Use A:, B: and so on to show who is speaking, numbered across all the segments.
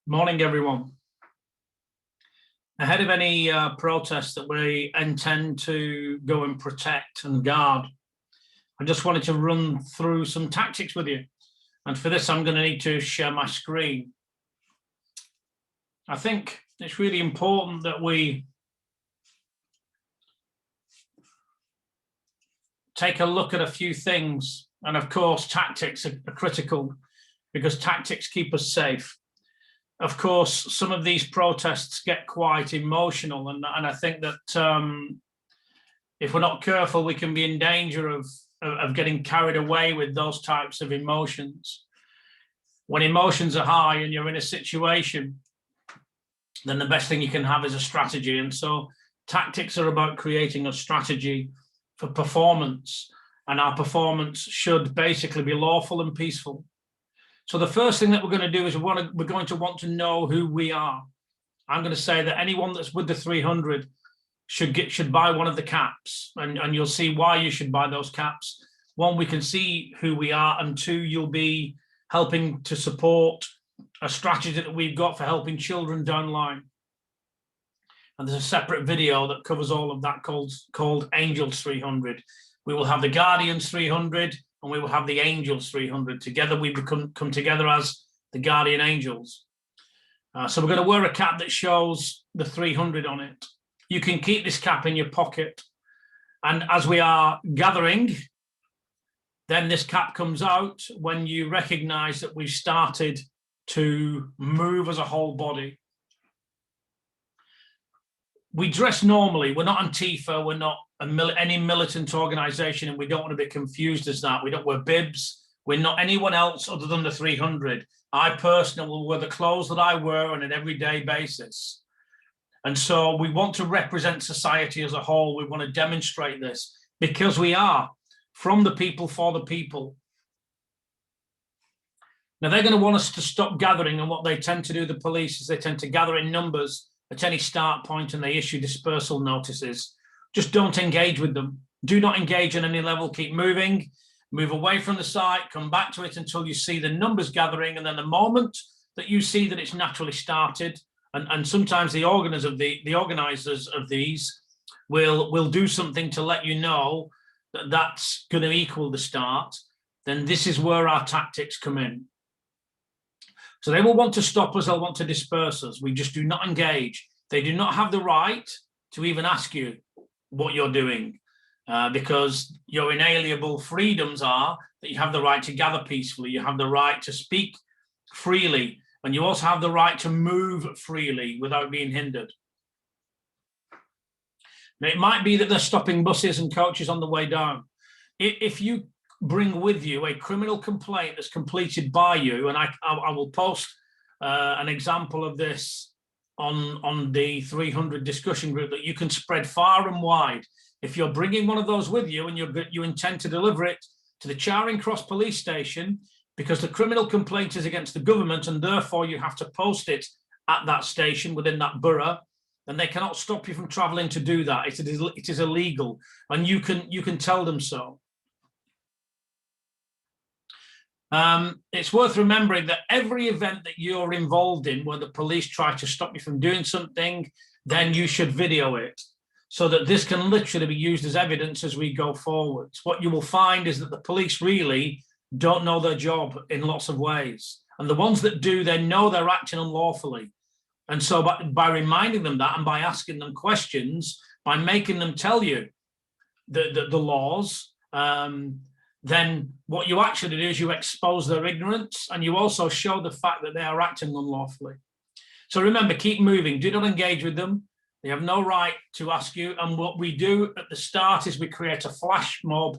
A: Morning, everyone. Ahead of any protests that we intend to go and protect and guard, I just wanted to run through some tactics with you. And for this, I'm going to need to share my screen. I think it's really important that we take a look at a few things. And of course, tactics are critical because tactics keep us safe. Of course, some of these protests get quite emotional, and I think that if we're not careful, we can be in danger of getting carried away with those types of emotions. When emotions are high and you're in a situation, then the best thing you can have is a strategy. And so tactics are about creating a strategy for performance, and our performance should basically be lawful and peaceful. So the first thing that we're going to do is we're going to want to know who we are. I'm going to say that anyone that's with the 300 should buy one of the caps, and you'll see why you should buy those caps. One, we can see who we are, and two, you'll be helping to support a strategy that we've got for helping children down the line. And there's a separate video that covers all of that called Angels 300. We will have the Guardians 300, and we will have the Angels 300. Together we come together as the Guardian Angels. So we're going to wear a cap that shows the 300 on it. You can keep this cap in your pocket, and as we are gathering, then this cap comes out when you recognize that we've started to move as a whole body. We dress normally. We're not Antifa. We're not any militant organization, and we don't want to be confused as that. We don't wear bibs. We're not anyone else other than the 300. I personally will wear the clothes that I wear on an everyday basis. And so we want to represent society as a whole. We want to demonstrate this because we are from the people for the people. Now, they're going to want us to stop gathering, and what they tend to do, the police, is they tend to gather in numbers at any start point, and they issue dispersal notices. Just don't engage with them. Do not engage on any level. Keep moving, move away from the site, come back to it until you see the numbers gathering. And then the moment that you see that it's naturally started, and sometimes the organizers of these will do something to let you know that that's going to equal the start, then this is where our tactics come in. So they will want to stop us, they'll want to disperse us. We just do not engage. They do not have the right to even ask you what you're doing, because your inalienable freedoms are that you have the right to gather peacefully, you have the right to speak freely, and you also have the right to move freely without being hindered. Now, it might be that they're stopping buses and coaches on the way down. If you bring with you a criminal complaint that's completed by you, and I will post an example of this on the 300 discussion group that you can spread far and wide. If you're bringing one of those with you and you intend to deliver it to the Charing Cross police station, because the criminal complaint is against the government and therefore you have to post it at that station within that borough, then they cannot stop you from traveling to do that. It is illegal, and you can tell them so. It's worth remembering that every event that you're involved in where the police try to stop you from doing something, then you should video it so that this can literally be used as evidence as we go forwards. What you will find is that the police really don't know their job in lots of ways. And the ones that do, they know they're acting unlawfully. And so by reminding them that, and by asking them questions, by making them tell you the laws, then what you actually do is you expose their ignorance, and you also show the fact that they are acting unlawfully. So remember, keep moving. Do not engage with them. They have no right to ask you. And what we do at the start is we create a flash mob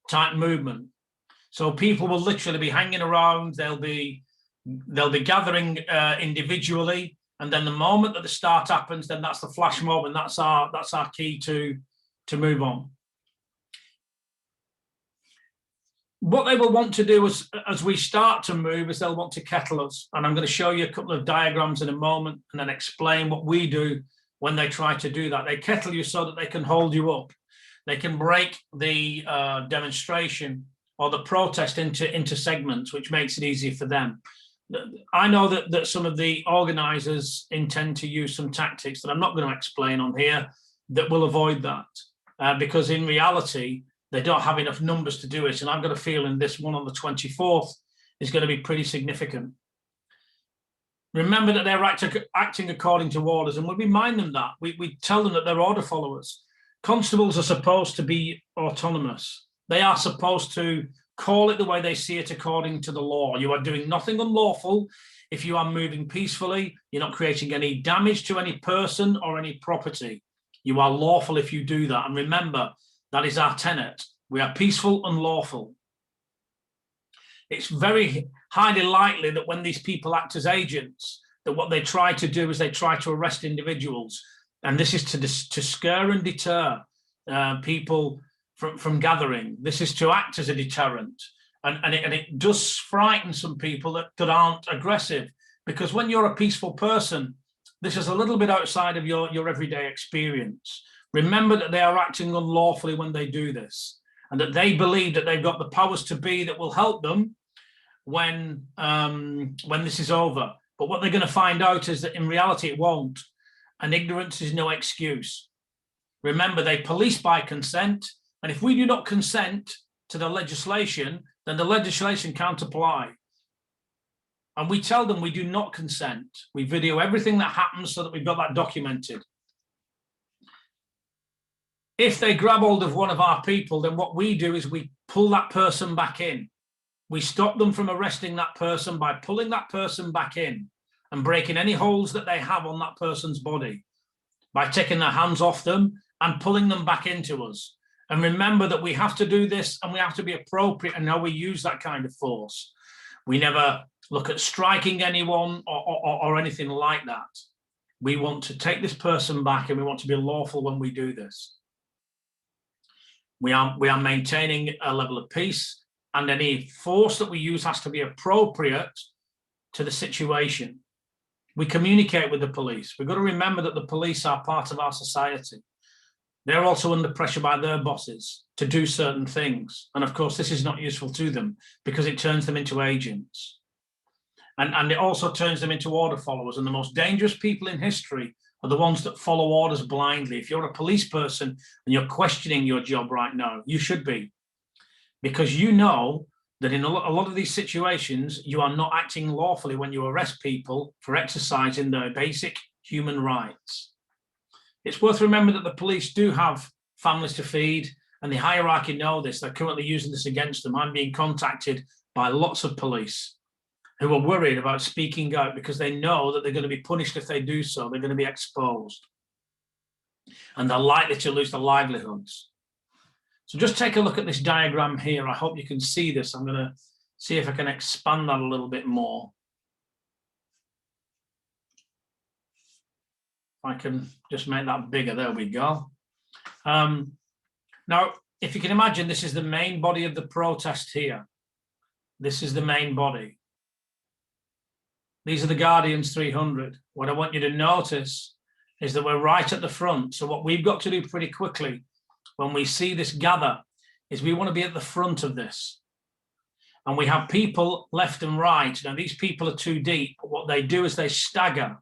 A: type movement. So people will literally be hanging around. They'll be gathering individually. And then the moment that the start happens, then that's the flash mob, and that's our key to move on. What they will want to do as we start to move is they'll want to kettle us. And I'm going to show you a couple of diagrams in a moment and then explain what we do when they try to do that. They kettle you so that they can hold you up. They can break the demonstration or the protest into segments, which makes it easier for them. I know that some of the organisers intend to use some tactics that I'm not going to explain on here that will avoid that, because in reality, they don't have enough numbers to do it. And I've got a feeling this one on the 24th is going to be pretty significant. Remember that they're acting according to orders, and we remind them that. We tell them that they're order followers. Constables are supposed to be autonomous. They are supposed to call it the way they see it according to the law. You are doing nothing unlawful if you are moving peacefully. You're not creating any damage to any person or any property. You are lawful if you do that. And remember, that is our tenet. We are peaceful and lawful. It's very highly likely that when these people act as agents, that what they try to do is they try to arrest individuals. And this is to scare and deter people from gathering. This is to act as a deterrent. And it does frighten some people that aren't aggressive, because when you're a peaceful person, this is a little bit outside of your everyday experience. Remember that they are acting unlawfully when they do this, and that they believe that they've got the powers to be that will help them when this is over. But what they're going to find out is that in reality it won't, and ignorance is no excuse. Remember, they police by consent, and if we do not consent to the legislation, then the legislation can't apply. And we tell them we do not consent. We video everything that happens so that we've got that documented. If they grab hold of one of our people, then what we do is we pull that person back in. We stop them from arresting that person by pulling that person back in and breaking any holes that they have on that person's body, by taking their hands off them and pulling them back into us. And remember that we have to do this, and we have to be appropriate in how we use that kind of force. We never look at striking anyone or anything like that. We want to take this person back, and we want to be lawful when we do this. We are maintaining a level of peace, and any force that we use has to be appropriate to the situation. We communicate with the police. We've got to remember that the police are part of our society. They're also under pressure by their bosses to do certain things. And of course, this is not useful to them because it turns them into agents. And it also turns them into order followers. And the most dangerous people in history are the ones that follow orders blindly. If you're a police person and you're questioning your job right now, you should be. Because you know that in a lot of these situations, you are not acting lawfully when you arrest people for exercising their basic human rights. It's worth remembering that the police do have families to feed, and the hierarchy know this. They're currently using this against them. I'm being contacted by lots of police who are worried about speaking out because they know that they're going to be punished if they do so. They're going to be exposed, and they're likely to lose their livelihoods. So just take a look at this diagram here. I hope you can see this. I'm going to see if I can expand that a little bit more. I can just make that bigger. There we go. Now, if you can imagine, this is the main body of the protest here. This is the main body. These are the Guardians 300. What I want you to notice is that we're right at the front. So what we've got to do pretty quickly when we see this gather is we want to be at the front of this. And we have people left and right. Now, these people are too deep. But what they do is they stagger.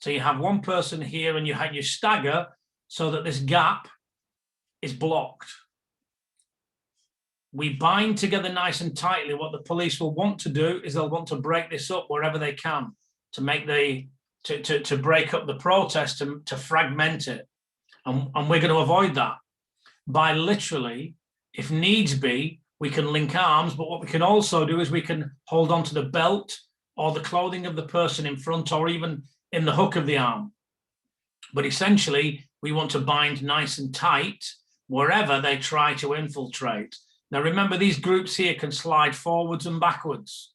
A: So you have one person here and you stagger so that this gap is blocked. We bind together nice and tightly. What the police will want to do is they'll want to break this up wherever they can to make to break up the protest, to fragment it. And we're going to avoid that by literally, if needs be, we can link arms, but what we can also do is we can hold on to the belt or the clothing of the person in front, or even in the hook of the arm. But essentially, we want to bind nice and tight wherever they try to infiltrate. Now, remember, these groups here can slide forwards and backwards.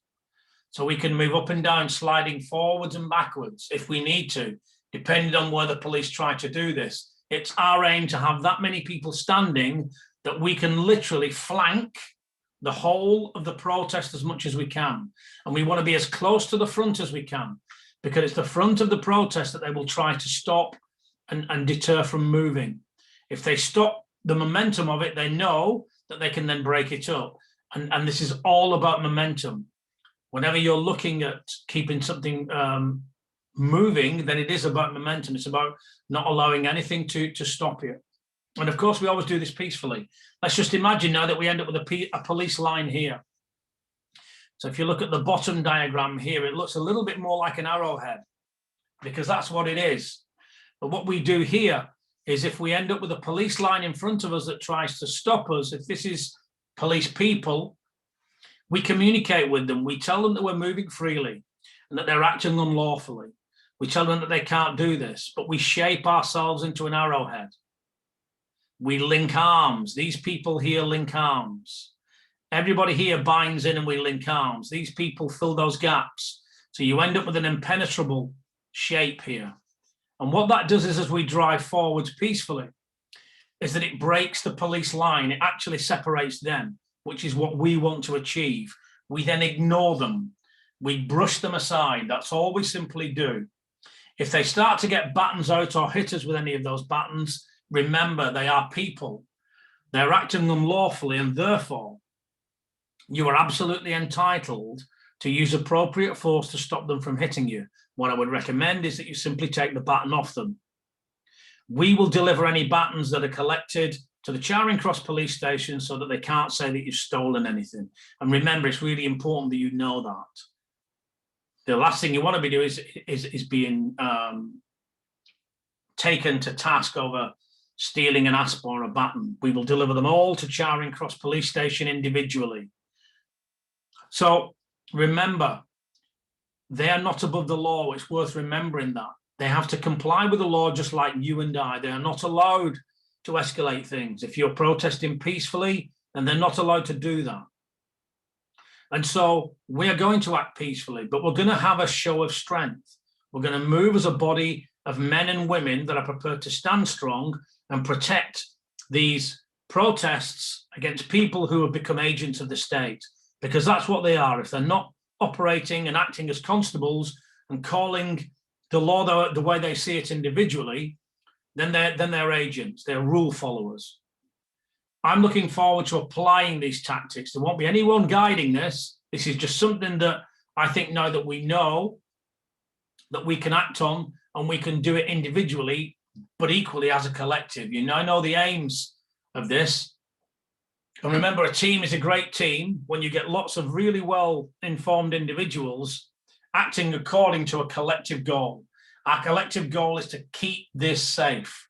A: So we can move up and down, sliding forwards and backwards if we need to, depending on where the police try to do this. It's our aim to have that many people standing that we can literally flank the whole of the protest as much as we can. And we want to be as close to the front as we can, because it's the front of the protest that they will try to stop and deter from moving. If they stop the momentum of it, they know that they can then break it up. And this is all about momentum. Whenever you're looking at keeping something moving, then it is about momentum. It's about not allowing anything to stop you. And of course, we always do this peacefully. Let's just imagine now that we end up with a police line here. So if you look at the bottom diagram here, it looks a little bit more like an arrowhead, because that's what it is. But what we do here is, if we end up with a police line in front of us that tries to stop us, if this is police people, we communicate with them. We tell them that we're moving freely and that they're acting unlawfully. We tell them that they can't do this, but we shape ourselves into an arrowhead. We link arms. These people here link arms. Everybody here binds in and we link arms. These people fill those gaps. So you end up with an impenetrable shape here. And what that does is, as we drive forwards peacefully, is that it breaks the police line. It actually separates them, which is what we want to achieve. We then ignore them. We brush them aside. That's all we simply do. If they start to get battens out or hit us with any of those battens, remember, they are people. They're acting unlawfully, and therefore you are absolutely entitled to use appropriate force to stop them from hitting you. What I would recommend is that you simply take the baton off them. We will deliver any battens that are collected to the Charing Cross police station so that they can't say that you've stolen anything. And remember, it's really important that you know that. The last thing you want to be doing is being taken to task over stealing an asp or a baton. We will deliver them all to Charing Cross police station individually. So remember, they are not above the law. It's worth remembering that. They have to comply with the law just like you and I. They are not allowed to escalate things. If you're protesting peacefully, then they're not allowed to do that. And so we are going to act peacefully, but we're going to have a show of strength. We're going to move as a body of men and women that are prepared to stand strong and protect these protests against people who have become agents of the state, because that's what they are. If they're not operating and acting as constables and calling the law the way they see it individually, then they're agents, they're rule followers. I'm looking forward to applying these tactics. There won't be anyone guiding this. This is just something that I think, now that we know that we can act on, and we can do it individually, but equally as a collective. You know, I know the aims of this. And remember, a team is a great team when you get lots of really well-informed individuals acting according to a collective goal. Our collective goal is to keep this safe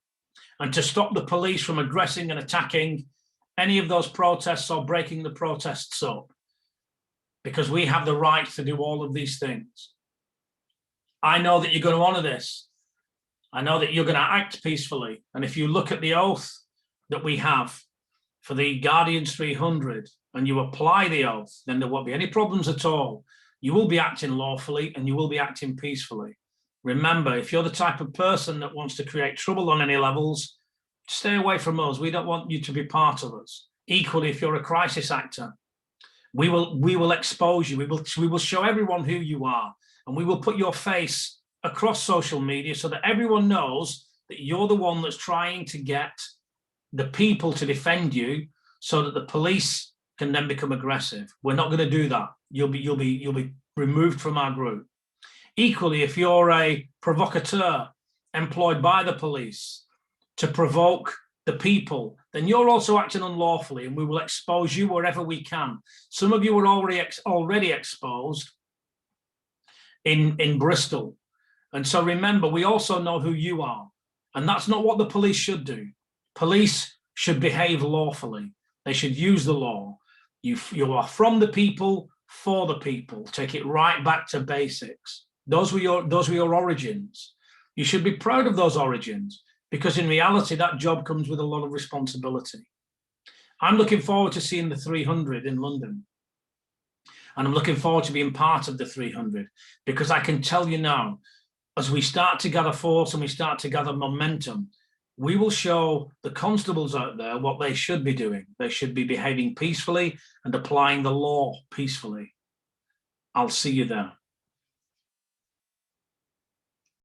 A: and to stop the police from aggressing and attacking any of those protests or breaking the protests up, because we have the right to do all of these things. I know that you're going to honor this. I know that you're going to act peacefully. And if you look at the oath that we have for the Guardians 300 and you apply the oath, then there won't be any problems at all. You will be acting lawfully and you will be acting peacefully. Remember, if you're the type of person that wants to create trouble on any levels, stay away from us. We don't want you to be part of us. Equally, if you're a crisis actor, we will expose you. We will show everyone who you are, and we will put your face across social media so that everyone knows that you're the one that's trying to get the people to defend you, so that the police can then become aggressive. We're not going to do that. You'll be removed from our group. Equally, if you're a provocateur employed by the police to provoke the people, then you're also acting unlawfully, and we will expose you wherever we can. Some of you are already exposed in Bristol. And so remember, we also know who you are, and that's not what the police should do. Police should behave lawfully. They should use the law. You are from the people, for the people. Take it right back to basics. Those were your origins. You should be proud of those origins, because in reality, that job comes with a lot of responsibility. I'm looking forward to seeing the 300 in London. And I'm looking forward to being part of the 300, because I can tell you now, as we start to gather force and we start to gather momentum, we will show the constables out there what they should be doing. They should be behaving peacefully and applying the law peacefully. I'll see you there.